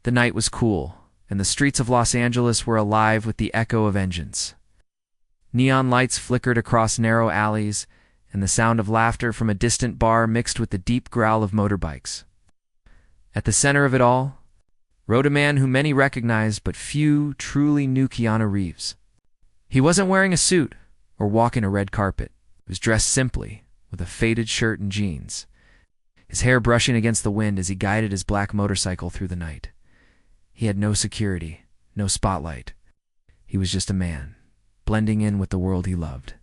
The night was cool, and the streets of Los Angeles were alive with the echo of engines. Neon lights flickered across narrow alleys, and the sound of laughter from a distant bar mixed with the deep growl of motorbikes. At the center of it all rode a man who many recognized, but few truly knew: Keanu Reeves. He wasn't wearing a suit or walking a red carpet. He was dressed simply, with a faded shirt and jeans, his hair brushing against the wind as he guided his black motorcycle through the night. He had no security, no spotlight. He was just a man, blending in with the world he loved.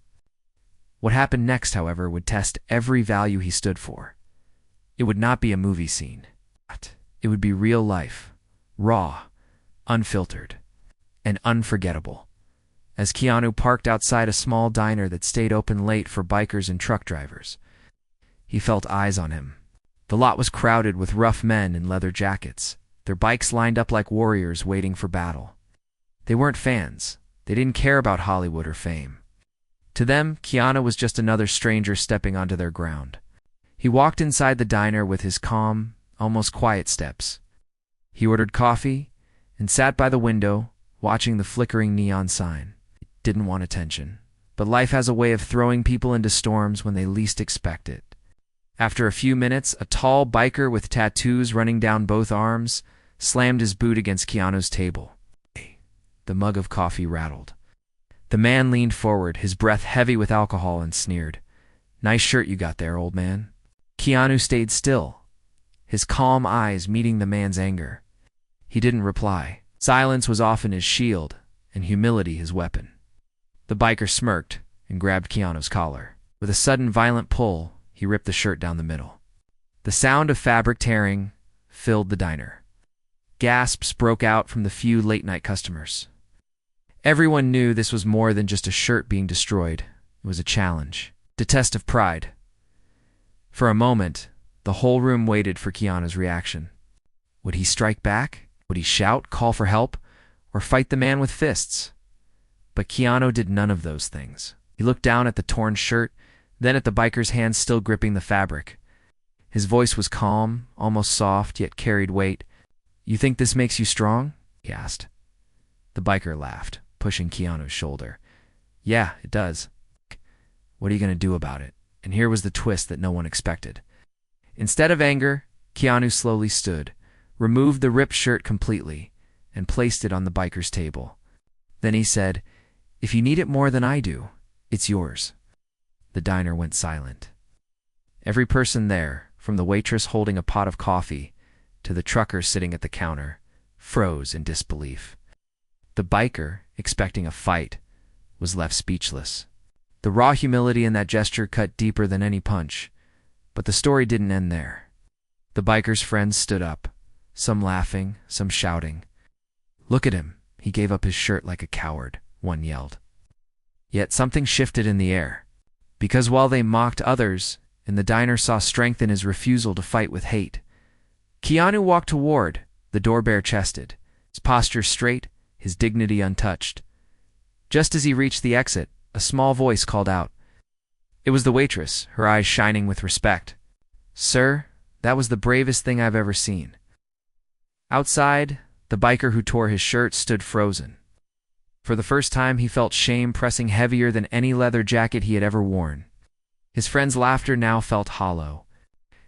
What happened next, however, would test every value he stood for. It would not be a movie scene. It would be real life, raw, unfiltered, and unforgettable. As Keanu parked outside a small diner that stayed open late for bikers and truck drivers, he felt eyes on him. The lot was crowded with rough men in leather jackets, their bikes lined up like warriors waiting for battle. They weren't fans. They didn't care about Hollywood or fame. To them, Keanu was just another stranger stepping onto their ground. He walked inside the diner with his calm, almost quiet steps. He ordered coffee and sat by the window, watching the flickering neon sign. He didn't want attention, but life has a way of throwing people into storms when they least expect it. After a few minutes, a tall biker with tattoos running down both arms slammed his boot against Keanu's table. The mug of coffee rattled. The man leaned forward, his breath heavy with alcohol, and sneered. "Nice shirt you got there, old man." Keanu stayed still, his calm eyes meeting the man's anger. He didn't reply. Silence was often his shield, and humility his weapon. The biker smirked and grabbed Keanu's collar. With a sudden violent pull, he ripped the shirt down the middle. The sound of fabric tearing filled the diner. Gasps broke out from the few late-night customers. Everyone knew this was more than just a shirt being destroyed. It was a challenge, a test of pride. For a moment, the whole room waited for Keanu's reaction. Would he strike back? Would he shout, call for help, or fight the man with fists? But Keanu did none of those things. He looked down at the torn shirt, then at the biker's hands still gripping the fabric. His voice was calm, almost soft, yet carried weight. "You think this makes you strong?" he asked. The biker laughed, pushing Keanu's shoulder. "Yeah, it does. What are you going to do about it?" And here was the twist that no one expected. Instead of anger, Keanu slowly stood, removed the ripped shirt completely, and placed it on the biker's table. Then he said, "If you need it more than I do, it's yours." The diner went silent. Every person there, from the waitress holding a pot of coffee to the trucker sitting at the counter, froze in disbelief. The biker, expecting a fight, was left speechless. The raw humility in that gesture cut deeper than any punch, but the story didn't end there. The biker's friends stood up, some laughing, some shouting. "Look at him, he gave up his shirt like a coward," one yelled. Yet something shifted in the air, because while they mocked others, and the diner saw strength in his refusal to fight with hate, Keanu walked toward, the door bare-chested, his posture straight, his dignity untouched. Just as he reached the exit, a small voice called out. It was the waitress, her eyes shining with respect. "Sir, that was the bravest thing I've ever seen." Outside, the biker who tore his shirt stood frozen. For the first time, he felt shame pressing heavier than any leather jacket he had ever worn. His friend's laughter now felt hollow.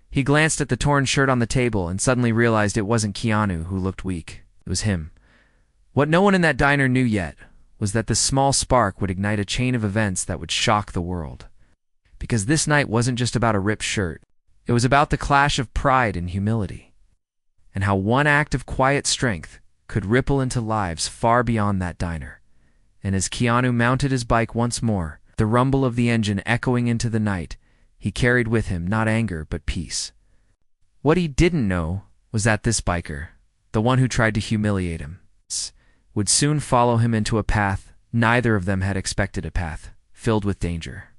He glanced at the torn shirt on the table and suddenly realized it wasn't Keanu who looked weak. It was him. What no one in that diner knew yet was that this small spark would ignite a chain of events that would shock the world. Because this night wasn't just about a ripped shirt. It was about the clash of pride and humility, and how one act of quiet strength could ripple into lives far beyond that diner. And as Keanu mounted his bike once more, the rumble of the engine echoing into the night, he carried with him not anger but peace. What he didn't know was that this biker, the one who tried to humiliate him, would soon follow him into a path neither of them had expected, a path filled with danger,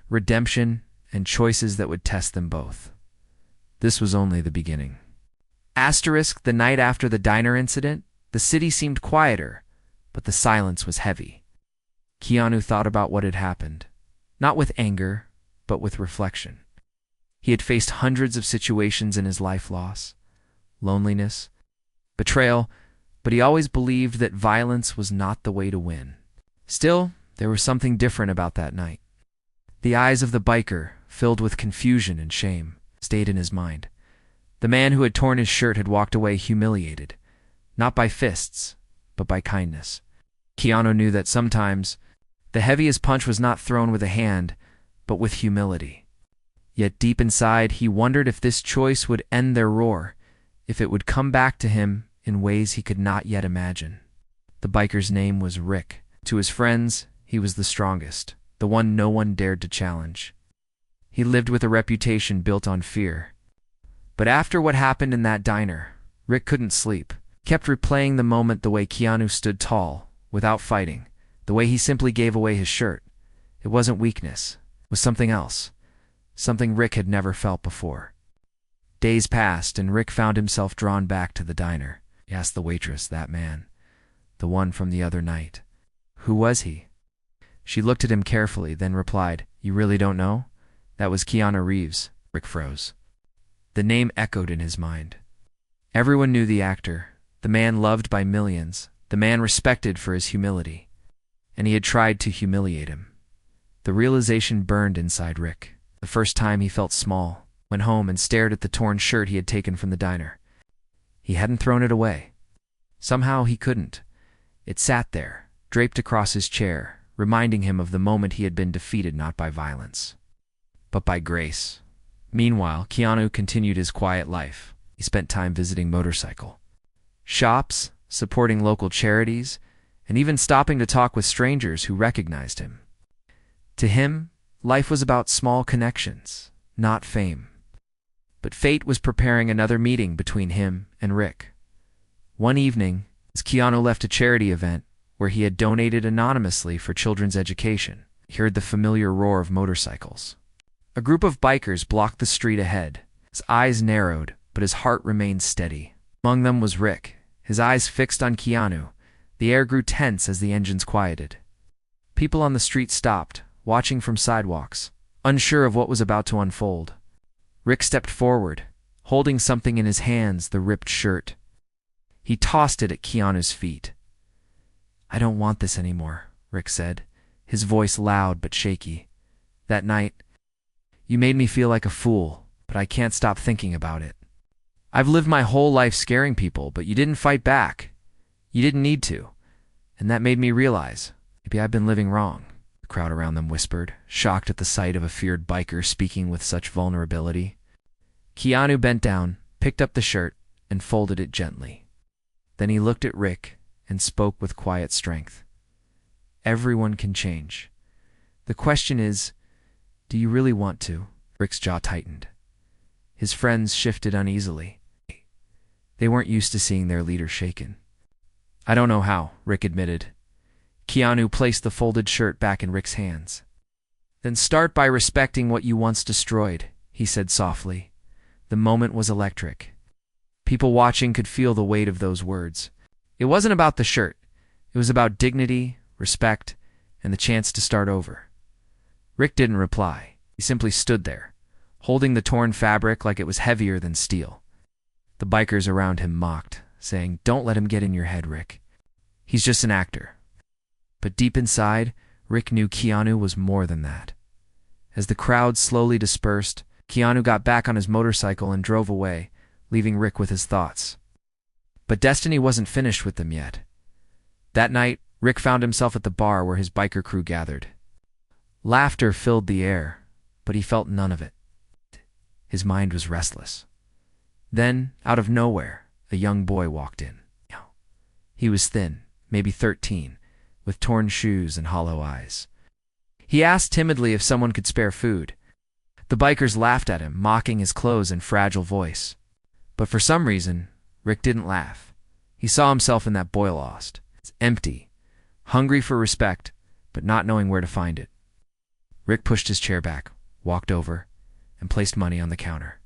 redemption, and choices that would test them both. This was only the beginning. The night after the diner incident, the city seemed quieter, but the silence was heavy. Keanu thought about what had happened, not with anger, but with reflection. He had faced hundreds of situations in his life: loss, loneliness, betrayal, but he always believed that violence was not the way to win. Still, there was something different about that night. The eyes of the biker, filled with confusion and shame, stayed in his mind. The man who had torn his shirt had walked away humiliated, not by fists, but by kindness. Keanu knew that sometimes the heaviest punch was not thrown with a hand, but with humility. Yet deep inside, he wondered if this choice would end their roar, if it would come back to him in ways he could not yet imagine. The biker's name was Rick. To his friends, he was the strongest, the one no one dared to challenge. He lived with a reputation built on fear. But after what happened in that diner, Rick couldn't sleep. Kept replaying the moment, the way Keanu stood tall, without fighting, the way he simply gave away his shirt. It wasn't weakness. It was something else. Something Rick had never felt before. Days passed, and Rick found himself drawn back to the diner. He asked the waitress, that man, the one from the other night. Who was he? She looked at him carefully, then replied, "You really don't know? That was Keanu Reeves." Rick froze. The name echoed in his mind. Everyone knew the actor, the man loved by millions, the man respected for his humility. And he had tried to humiliate him. The realization burned inside Rick. The first time he felt small, went home and stared at the torn shirt he had taken from the diner. He hadn't thrown it away. Somehow he couldn't. It sat there, draped across his chair, reminding him of the moment he had been defeated not by violence, but by grace. Meanwhile, Keanu continued his quiet life. He spent time visiting motorcycle shops, supporting local charities, and even stopping to talk with strangers who recognized him. To him, life was about small connections, not fame. But fate was preparing another meeting between him and Rick. One evening, as Keanu left a charity event where he had donated anonymously for children's education, he heard the familiar roar of motorcycles. A group of bikers blocked the street ahead. His eyes narrowed, but his heart remained steady. Among them was Rick, his eyes fixed on Keanu. The air grew tense as the engines quieted. People on the street stopped, watching from sidewalks, unsure of what was about to unfold. Rick stepped forward, holding something in his hands, the ripped shirt. He tossed it at Keanu's feet. "I don't want this anymore," Rick said, his voice loud but shaky. "That night, you made me feel like a fool, but I can't stop thinking about it. I've lived my whole life scaring people, but you didn't fight back. You didn't need to. And that made me realize, maybe I've been living wrong." The crowd around them whispered, shocked at the sight of a feared biker speaking with such vulnerability. Keanu bent down, picked up the shirt, and folded it gently. Then he looked at Rick and spoke with quiet strength. "Everyone can change. The question is, do you really want to?" Rick's jaw tightened. His friends shifted uneasily. They weren't used to seeing their leader shaken. "I don't know how," Rick admitted. Keanu placed the folded shirt back in Rick's hands. "Then start by respecting what you once destroyed," he said softly. The moment was electric. People watching could feel the weight of those words. It wasn't about the shirt. It was about dignity, respect, and the chance to start over. Rick didn't reply. He simply stood there, holding the torn fabric like it was heavier than steel. The bikers around him mocked, saying, "Don't let him get in your head, Rick. He's just an actor." But deep inside, Rick knew Keanu was more than that. As the crowd slowly dispersed, Keanu got back on his motorcycle and drove away, leaving Rick with his thoughts. But destiny wasn't finished with them yet. That night, Rick found himself at the bar where his biker crew gathered. Laughter filled the air, but he felt none of it. His mind was restless. Then, out of nowhere, a young boy walked in. He was thin, maybe 13, with torn shoes and hollow eyes. He asked timidly if someone could spare food. The bikers laughed at him, mocking his clothes and fragile voice. But for some reason, Rick didn't laugh. He saw himself in that boy lost. It's empty, hungry for respect, but not knowing where to find it. Rick pushed his chair back, walked over, and placed money on the counter.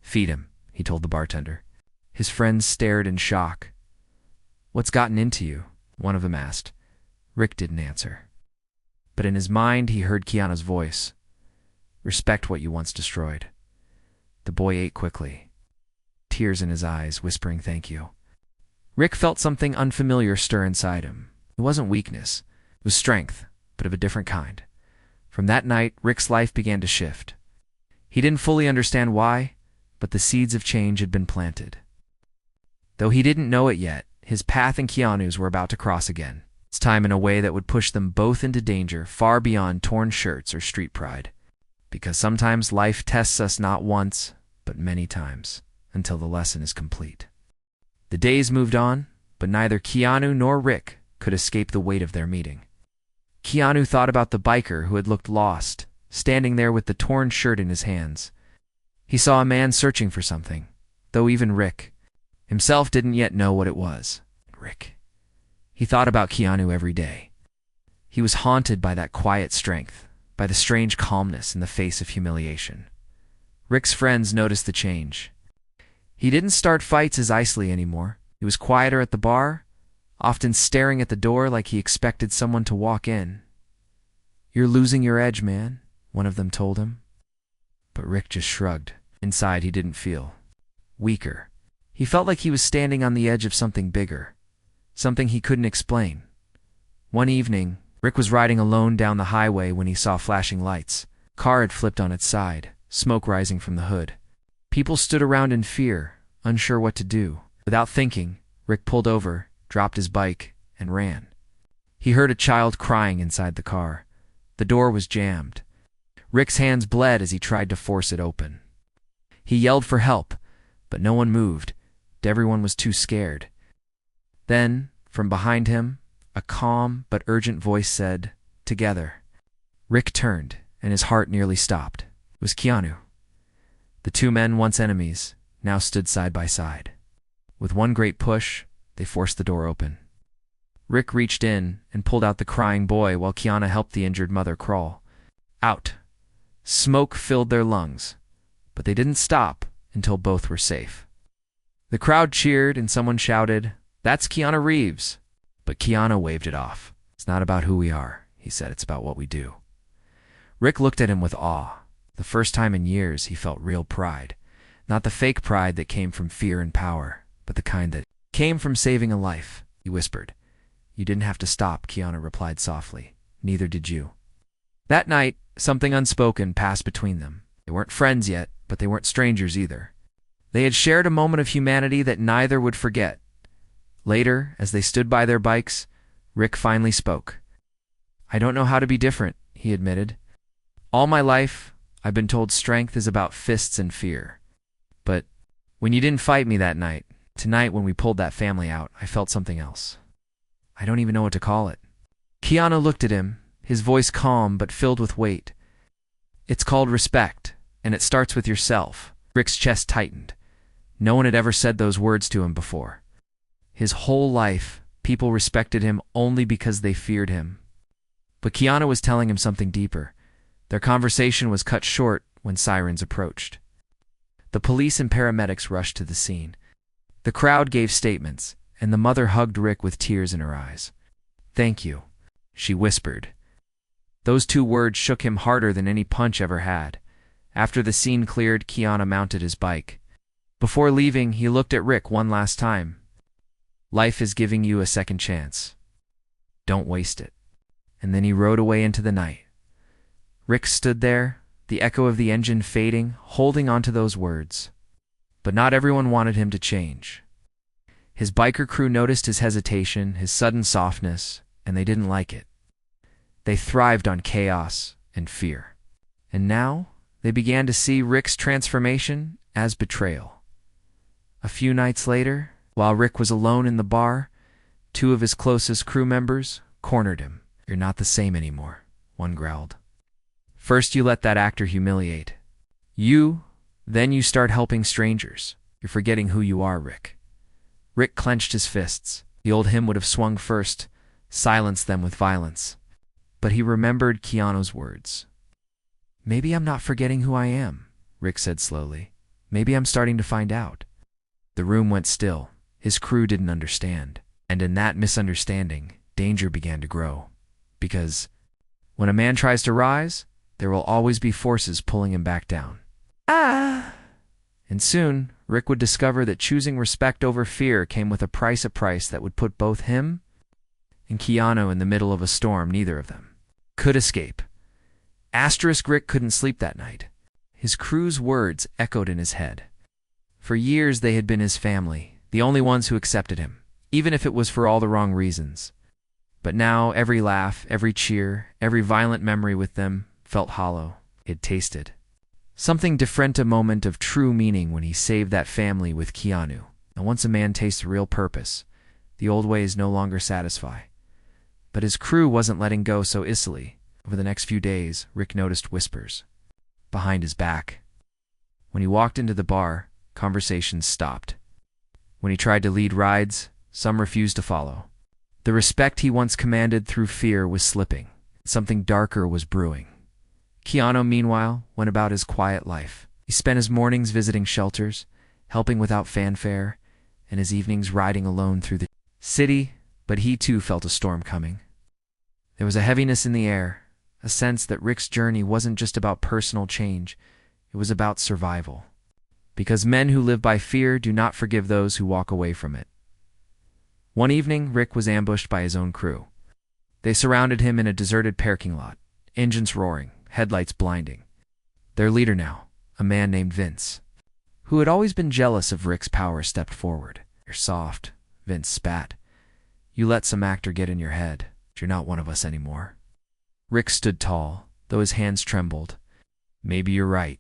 "Feed him," he told the bartender. His friends stared in shock. "What's gotten into you?" one of them asked. Rick didn't answer. But in his mind, he heard Keanu's voice. "Respect what you once destroyed." The boy ate quickly, tears in his eyes, whispering thank you. Rick felt something unfamiliar stir inside him. It wasn't weakness. It was strength, but of a different kind. From that night, Rick's life began to shift. He didn't fully understand why, but the seeds of change had been planted. Though he didn't know it yet, his path and Keanu's were about to cross again. This time in a way that would push them both into danger far beyond torn shirts or street pride. Because sometimes life tests us not once, but many times, until the lesson is complete. The days moved on, but neither Keanu nor Rick could escape the weight of their meeting. Keanu thought about the biker who had looked lost, standing there with the torn shirt in his hands. He saw a man searching for something, though even Rick himself didn't yet know what it was. Rick. He thought about Keanu every day. He was haunted by that quiet strength, by the strange calmness in the face of humiliation. Rick's friends noticed the change. He didn't start fights as icily anymore. He was quieter at the bar, often staring at the door like he expected someone to walk in. "You're losing your edge, man," one of them told him. But Rick just shrugged. Inside, he didn't feel weaker. He felt like he was standing on the edge of something bigger, something he couldn't explain. One evening, Rick was riding alone down the highway when he saw flashing lights. A car had flipped on its side, smoke rising from the hood. People stood around in fear, unsure what to do. Without thinking, Rick pulled over, dropped his bike, and ran. He heard a child crying inside the car. The door was jammed. Rick's hands bled as he tried to force it open. He yelled for help, but no one moved. Everyone was too scared. Then, from behind him, a calm but urgent voice said, "Together." Rick turned, and his heart nearly stopped. It was Keanu. The two men, once enemies, now stood side by side. With one great push, they forced the door open. Rick reached in and pulled out the crying boy while Keanu helped the injured mother crawl out. Smoke filled their lungs, but they didn't stop until both were safe. The crowd cheered and someone shouted, "That's Keanu Reeves!" But Keanu waved it off. "It's not about who we are," he said, "it's about what we do." Rick looked at him with awe. The first time in years he felt real pride. Not the fake pride that came from fear and power, but the kind that came from saving a life. He whispered. "You didn't have to stop," Keanu replied softly. "Neither did you." That night, something unspoken passed between them. They weren't friends yet, but they weren't strangers either. They had shared a moment of humanity that neither would forget. Later, as they stood by their bikes, Rick finally spoke. "I don't know how to be different," he admitted. "All my life, I've been told strength is about fists and fear. But when you didn't fight me that night, tonight when we pulled that family out, I felt something else. I don't even know what to call it." Keanu looked at him, his voice calm but filled with weight. "It's called respect, and it starts with yourself." Rick's chest tightened. No one had ever said those words to him before. His whole life, people respected him only because they feared him. But Keanu was telling him something deeper. Their conversation was cut short when sirens approached. The police and paramedics rushed to the scene. The crowd gave statements, and the mother hugged Rick with tears in her eyes. "Thank you," she whispered. Those two words shook him harder than any punch ever had. After the scene cleared, Keanu mounted his bike. Before leaving, he looked at Rick one last time. "Life is giving you a second chance. Don't waste it." And then he rode away into the night. Rick stood there, the echo of the engine fading, holding onto those words. But not everyone wanted him to change. His biker crew noticed his hesitation, his sudden softness, and they didn't like it. They thrived on chaos and fear. And now, they began to see Rick's transformation as betrayal. A few nights later, while Rick was alone in the bar, two of his closest crew members cornered him. "You're not the same anymore," one growled. "First you let that actor humiliate then you start helping strangers. You're forgetting who you are, Rick." Rick clenched his fists. The old him would have swung first, silenced them with violence. But he remembered Keanu's words. "Maybe I'm not forgetting who I am," Rick said slowly. "Maybe I'm starting to find out." The room went still. His crew didn't understand. And in that misunderstanding, danger began to grow. Because when a man tries to rise, there will always be forces pulling him back down. And soon, Rick would discover that choosing respect over fear came with a price that would put both him and Keanu in the middle of a storm neither of them could escape. Rick couldn't sleep that night. His crew's words echoed in his head. For years they had been his family, the only ones who accepted him, even if it was for all the wrong reasons. But now every laugh, every cheer, every violent memory with them felt hollow. It had tasted something different, a moment of true meaning when he saved that family with Keanu. And once a man tastes real purpose, the old ways no longer satisfy. But his crew wasn't letting go so easily. Over the next few days, Rick noticed whispers behind his back. When he walked into the bar, conversations stopped. When he tried to lead rides, some refused to follow. The respect he once commanded through fear was slipping. Something darker was brewing. Keanu, meanwhile, went about his quiet life. He spent his mornings visiting shelters, helping without fanfare, and his evenings riding alone through the city, but he too felt a storm coming. There was a heaviness in the air, a sense that Rick's journey wasn't just about personal change, it was about survival. Because men who live by fear do not forgive those who walk away from it. One evening, Rick was ambushed by his own crew. They surrounded him in a deserted parking lot, engines roaring, headlights blinding. Their leader now, a man named Vince, who had always been jealous of Rick's power, stepped forward. "You're soft," Vince spat. "You let some actor get in your head. You're not one of us anymore." Rick stood tall, though his hands trembled. "Maybe you're right,"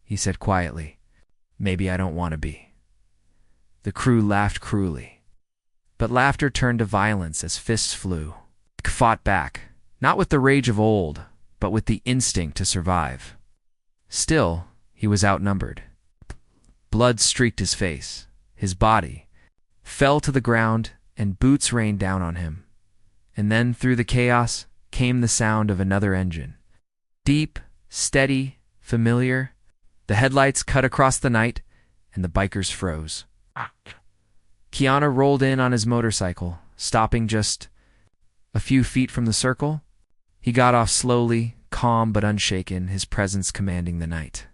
he said quietly. "Maybe I don't want to be." The crew laughed cruelly. But laughter turned to violence as fists flew. Rick fought back, not with the rage of old, but with the instinct to survive. Still, he was outnumbered. Blood streaked his face. His body fell to the ground, and boots rained down on him. And then, through the chaos, came the sound of another engine. Deep, steady, familiar. The headlights cut across the night, and the bikers froze. Keanu rolled in on his motorcycle, stopping just a few feet from the circle. He got off slowly, calm but unshaken, his presence commanding the night.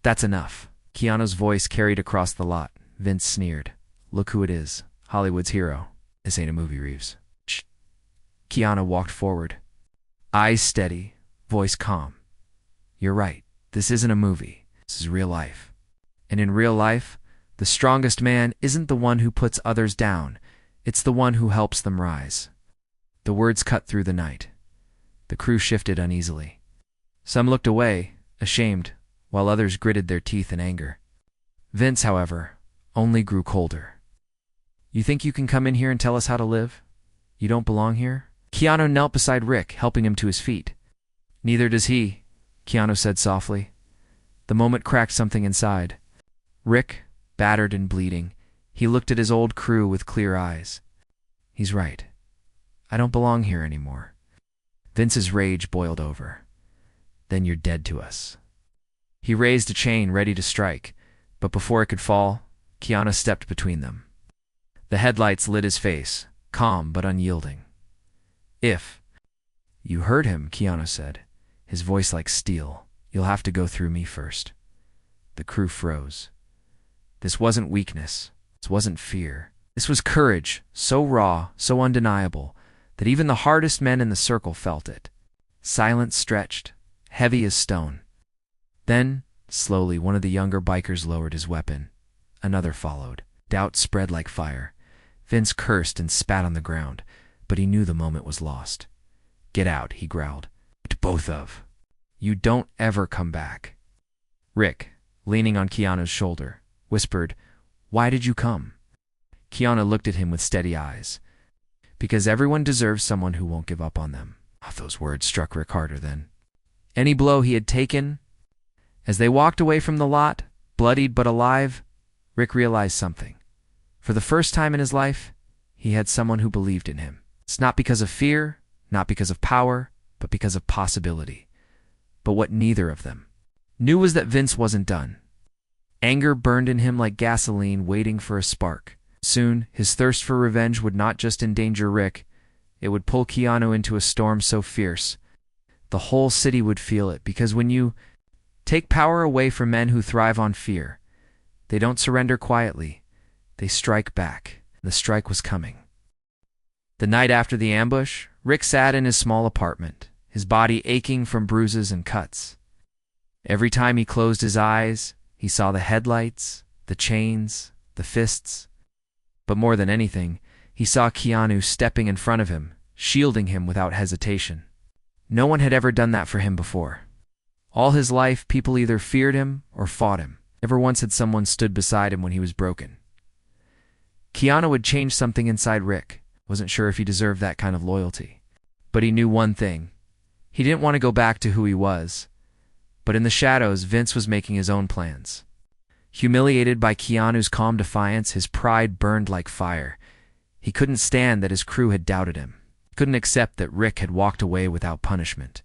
"That's enough." Keanu's voice carried across the lot. Vince sneered. "Look who it is. Hollywood's hero. This ain't a movie, Reeves." Shh. Keanu walked forward. Eyes steady, voice calm. "You're right. This isn't a movie. This is real life. And in real life, the strongest man isn't the one who puts others down. It's the one who helps them rise." The words cut through the night. The crew shifted uneasily. Some looked away, ashamed, while others gritted their teeth in anger. Vince, however, only grew colder. "You think you can come in here and tell us how to live? You don't belong here?" Keanu knelt beside Rick, helping him to his feet. "Neither does he," Keanu said softly. The moment cracked something inside. Rick, battered and bleeding, he looked at his old crew with clear eyes. "He's right. I don't belong here anymore." Vince's rage boiled over. "Then you're dead to us." He raised a chain ready to strike, but before it could fall, Keanu stepped between them. The headlights lit his face, calm but unyielding. "If..." "You heard him," Keanu said, his voice like steel. "You'll have to go through me first." The crew froze. This wasn't weakness. This wasn't fear. This was courage, so raw, so undeniable, that even the hardest men in the circle felt it. Silence stretched, heavy as stone. Then, slowly, one of the younger bikers lowered his weapon. Another followed. Doubt spread like fire. Vince cursed and spat on the ground, but he knew the moment was lost. "Get out," he growled. "To both of you. Don't ever come back." Rick, leaning on Keanu's shoulder, whispered, "Why did you come?" Keanu looked at him with steady eyes. "Because everyone deserves someone who won't give up on them." Those words struck Rick harder than any blow he had taken. As they walked away from the lot, bloodied but alive, Rick realized something. For the first time in his life, he had someone who believed in him. It's not because of fear, not because of power, but because of possibility. But what neither of them knew was that Vince wasn't done. Anger burned in him like gasoline waiting for a spark. Soon, his thirst for revenge would not just endanger Rick, it would pull Keanu into a storm so fierce. The whole city would feel it, because when you take power away from men who thrive on fear, They don't surrender quietly. They strike back. The strike was coming. The night after the ambush, Rick sat in his small apartment, his body aching from bruises and cuts. Every time he closed his eyes, he saw the headlights, the chains, the fists. But more than anything, he saw Keanu stepping in front of him, shielding him without hesitation. No one had ever done that for him before. All his life, people either feared him or fought him. Never once had someone stood beside him when he was broken. Keanu had changed something inside Rick. Wasn't sure if he deserved that kind of loyalty. But he knew one thing. He didn't want to go back to who he was. But in the shadows, Vince was making his own plans. Humiliated by Keanu's calm defiance, his pride burned like fire. He couldn't stand that his crew had doubted him. Couldn't accept that Rick had walked away without punishment.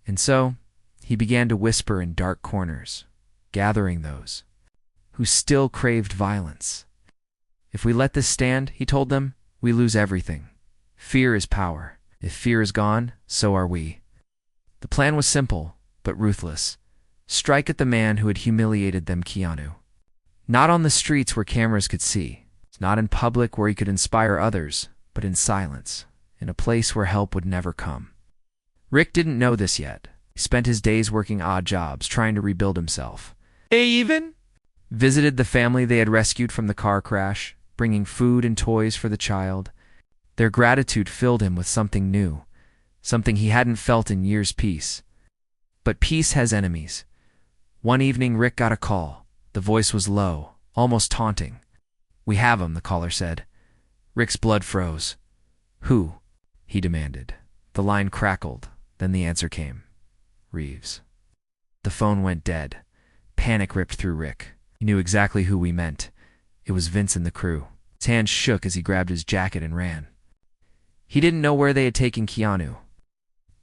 And so, he began to whisper in dark corners, gathering those who still craved violence. If we let this stand, he told them, we lose everything. Fear is power. If fear is gone, so are we. The plan was simple, but ruthless. Strike at the man who had humiliated them, Keanu. Not on the streets where cameras could see. Not in public where he could inspire others, but in silence, in a place where help would never come. Rick didn't know this yet. He spent his days working odd jobs, trying to rebuild himself. They even visited the family they had rescued from the car crash, bringing food and toys for the child. Their gratitude filled him with something new, something he hadn't felt in years. Peace. But peace has enemies. One evening, Rick got a call. The voice was low, almost taunting. "We have him," the caller said. Rick's blood froze. "Who?" he demanded. The line crackled, then the answer came. "Reeves." The phone went dead. Panic ripped through Rick. He knew exactly who we meant. It was Vince and the crew. His hands shook as he grabbed his jacket and ran. He didn't know where they had taken Keanu,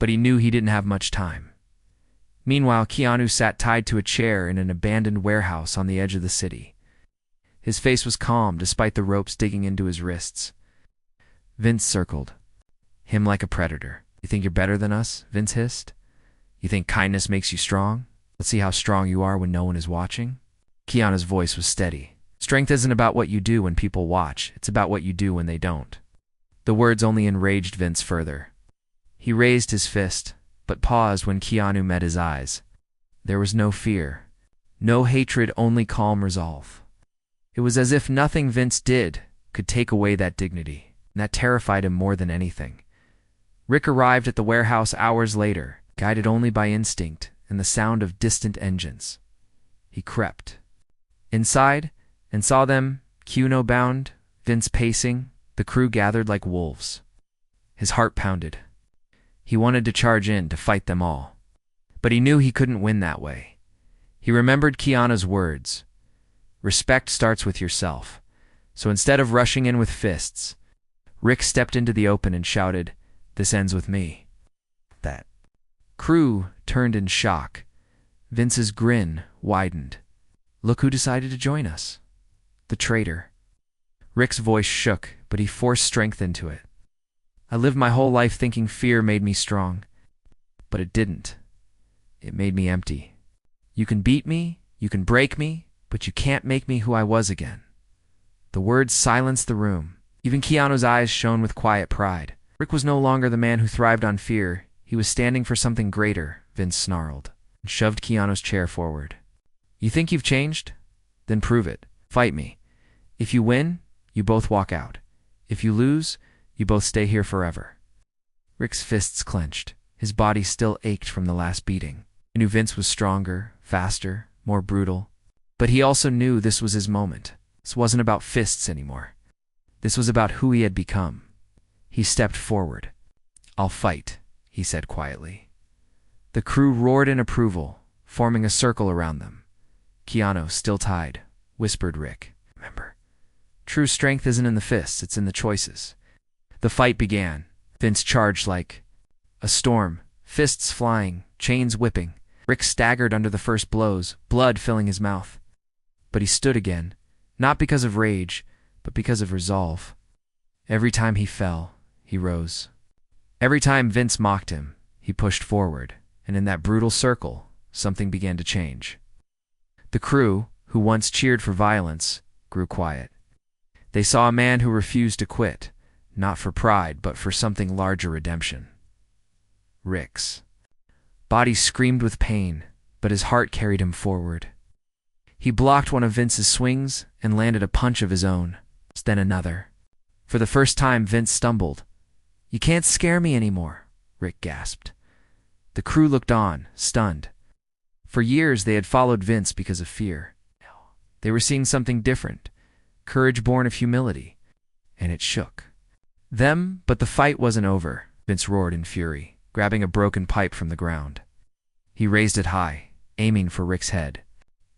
but he knew he didn't have much time. Meanwhile, Keanu sat tied to a chair in an abandoned warehouse on the edge of the city. His face was calm despite the ropes digging into his wrists. Vince circled him like a predator. "You think you're better than us?" Vince hissed. "You think kindness makes you strong? Let's see how strong you are when no one is watching." Keanu's voice was steady. "Strength isn't about what you do when people watch. It's about what you do when they don't." The words only enraged Vince further. He raised his fist, but paused when Keanu met his eyes. There was no fear, no hatred, only calm resolve. It was as if nothing Vince did could take away that dignity, and that terrified him more than anything. Rick arrived at the warehouse hours later, guided only by instinct and the sound of distant engines. He crept inside and saw them, Keanu bound, Vince pacing, the crew gathered like wolves. His heart pounded. He wanted to charge in to fight them all. But he knew he couldn't win that way. He remembered Keanu's words. Respect starts with yourself. So instead of rushing in with fists, Rick stepped into the open and shouted, "This ends with me." That crew turned in shock. Vince's grin widened. "Look who decided to join us. The traitor." Rick's voice shook, but he forced strength into it. "I lived my whole life thinking fear made me strong. But it didn't. It made me empty. You can beat me, you can break me, but you can't make me who I was again." The words silenced the room. Even Keanu's eyes shone with quiet pride. Rick was no longer the man who thrived on fear. He was standing for something greater, Vince snarled, and shoved Keanu's chair forward. "You think you've changed? Then prove it. Fight me. If you win, you both walk out. If you lose, you both stay here forever." Rick's fists clenched. His body still ached from the last beating. He knew Vince was stronger, faster, more brutal. But he also knew this was his moment. This wasn't about fists anymore. This was about who he had become. He stepped forward. "I'll fight," he said quietly. The crew roared in approval, forming a circle around them. "Keanu, still tied," whispered Rick. "Remember, true strength isn't in the fists, it's in the choices." The fight began. Vince charged like a storm, fists flying, chains whipping. Rick staggered under the first blows, blood filling his mouth. But he stood again, not because of rage, but because of resolve. Every time he fell, he rose. Every time Vince mocked him, he pushed forward, and in that brutal circle, something began to change. The crew, who who once cheered for violence, grew quiet. They saw a man who refused to quit, not for pride, but for something larger: redemption. Rick's body screamed with pain, but his heart carried him forward. He blocked one of Vince's swings and landed a punch of his own, then another. For the first time, Vince stumbled. "You can't scare me anymore," Rick gasped. The crew looked on, stunned. For years they had followed Vince because of fear. They were seeing something different, courage born of humility, and it shook them. But the fight wasn't over, Vince roared in fury, grabbing a broken pipe from the ground. He raised it high, aiming for Rick's head.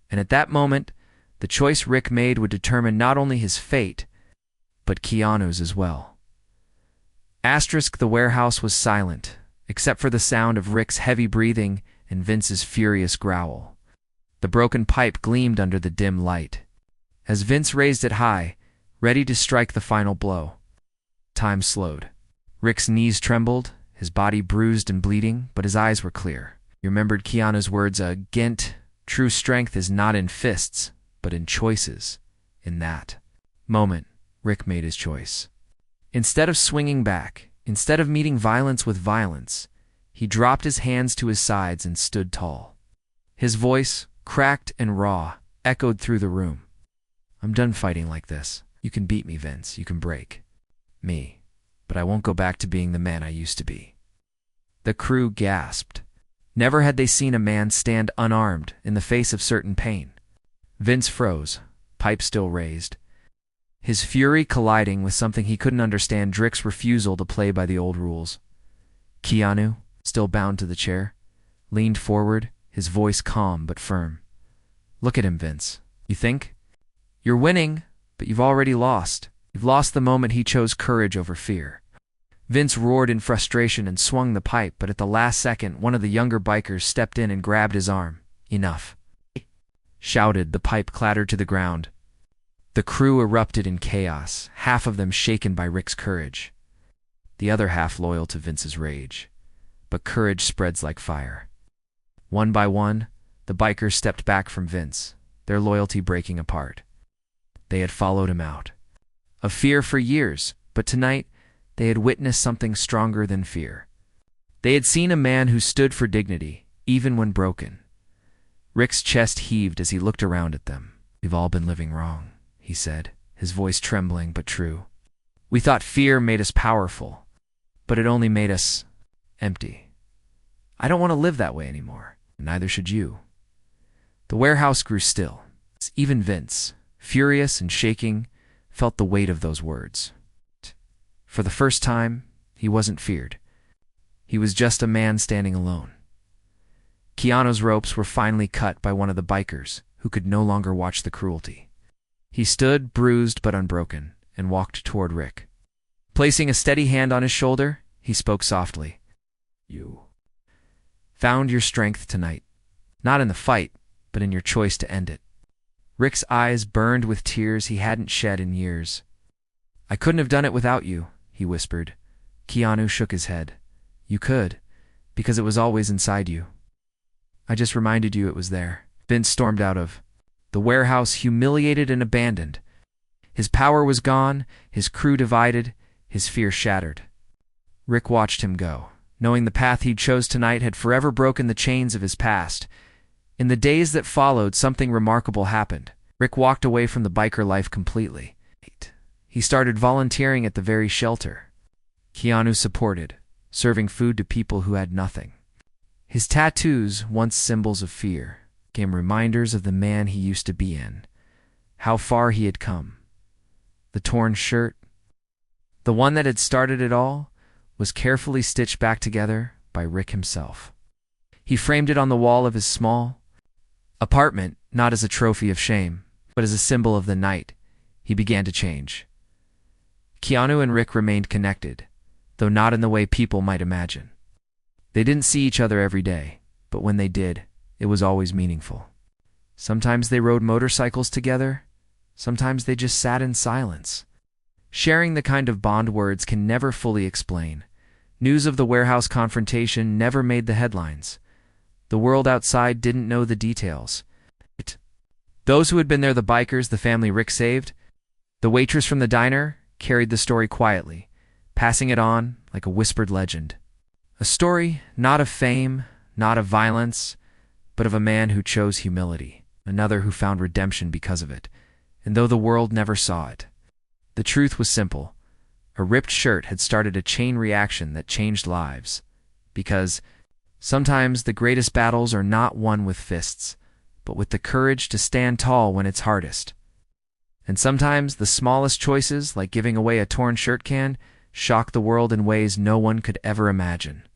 And at that moment, the choice Rick made would determine not only his fate, but Keanu's as well. The warehouse was silent, except for the sound of Rick's heavy breathing and Vince's furious growl. The broken pipe gleamed under the dim light. As Vince raised it high, ready to strike the final blow, time slowed. Rick's knees trembled, his body bruised and bleeding, but his eyes were clear. He remembered Keanu's words, "Gent, true strength is not in fists, but in choices." In that moment, Rick made his choice. Instead of swinging back, instead of meeting violence with violence, he dropped his hands to his sides and stood tall. His voice, cracked and raw, echoed through the room. "I'm done fighting like this. You can beat me, Vince. You can break me. But I won't go back to being the man I used to be." The crew gasped. Never had they seen a man stand unarmed in the face of certain pain. Vince froze, pipe still raised, his fury colliding with something he couldn't understand: Rick's refusal to play by the old rules. Keanu, still bound to the chair, leaned forward, his voice calm but firm. "Look at him, Vince. You think you're winning, but you've already lost. You've lost the moment he chose courage over fear." Vince roared in frustration and swung the pipe, but at the last second, one of the younger bikers stepped in and grabbed his arm. "Enough," shouted. The pipe clattered to the ground. The crew erupted in chaos, half of them shaken by Rick's courage, the other half loyal to Vince's rage. But courage spreads like fire. One by one, the bikers stepped back from Vince, their loyalty breaking apart. They had followed him out of fear for years, but tonight they had witnessed something stronger than fear. They had seen a man who stood for dignity, even when broken. Rick's chest heaved as he looked around at them. "We've all been living wrong," he said, his voice trembling but true. "We thought fear made us powerful, but it only made us empty. I don't want to live that way anymore. Neither should you." The warehouse grew still. Even Vince, furious and shaking, felt the weight of those words. For the first time, he wasn't feared. He was just a man standing alone. Keanu's ropes were finally cut by one of the bikers, who could no longer watch the cruelty. He stood, bruised but unbroken, and walked toward Rick. Placing a steady hand on his shoulder, he spoke softly. "You found your strength tonight, not in the fight, but in your choice to end it." Rick's eyes burned with tears he hadn't shed in years. "I couldn't have done it without you," he whispered. Keanu shook his head. "You could, because it was always inside you. I just reminded you it was there." Vince stormed out of the warehouse, humiliated and abandoned. His power was gone, his crew divided, his fear shattered. Rick watched him go, knowing the path he chose tonight had forever broken the chains of his past. In the days that followed, something remarkable happened. Rick walked away from the biker life completely. He started volunteering at the very shelter Keanu supported, serving food to people who had nothing. His tattoos, once symbols of fear, became reminders of the man he used to be in, how far he had come. The torn shirt, the one that had started it all, was carefully stitched back together by Rick himself. He framed it on the wall of his small apartment, not as a trophy of shame, but as a symbol of the night he began to change. Keanu and Rick remained connected, though not in the way people might imagine. They didn't see each other every day, but when they did, it was always meaningful. Sometimes they rode motorcycles together, sometimes they just sat in silence, sharing the kind of bond words can never fully explain. News of the warehouse confrontation never made the headlines. The world outside didn't know the details. Those who had been there, the bikers, the family Rick saved, the waitress from the diner, carried the story quietly, passing it on like a whispered legend. A story not of fame, not of violence, but of a man who chose humility, another who found redemption because of it, and though the world never saw it. The truth was simple. A ripped shirt had started a chain reaction that changed lives. Because sometimes the greatest battles are not won with fists, but with the courage to stand tall when it's hardest. And sometimes the smallest choices, like giving away a torn shirt can, shock the world in ways no one could ever imagine.